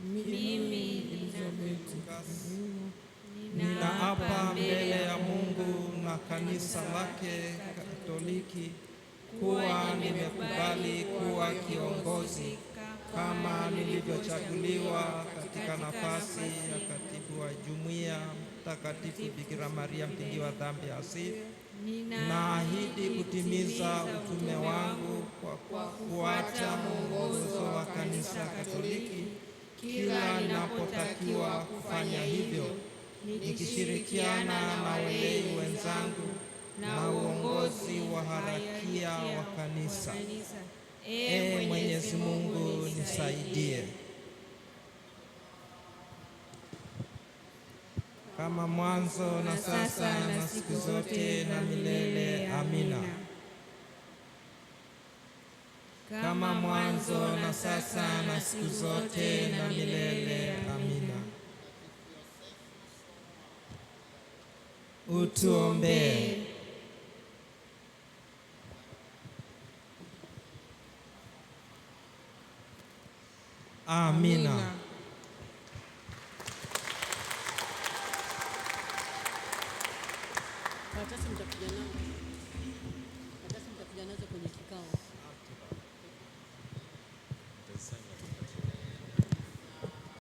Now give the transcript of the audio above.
Mimi Elizabeth ninaapa mbele ya Mungu na kanisa lake Katoliki kuwa nimekubali kuwa kiongozi kama nilivyochaguliwa katika nafasi ya katibu wa Jumuiya Mtakatifu Bikira Maria mtindi wa dhambi asili. Naahidi kutimiza utume wangu kwa kufuata mwongozo wa kanisa Katoliki kila ninapotakiwa kufanya hivyo, nikishirikiana na walei wenzangu na uongozi wa harakia wa kanisa. Mwenyezi Mungu nisaidie. Kama mwanzo na sasa na siku zote na milele. Amina. Kama mwanzo na sasa na siku zote na milele. Amina. Utuombee. Amina. Karatasi mtakuja nayo.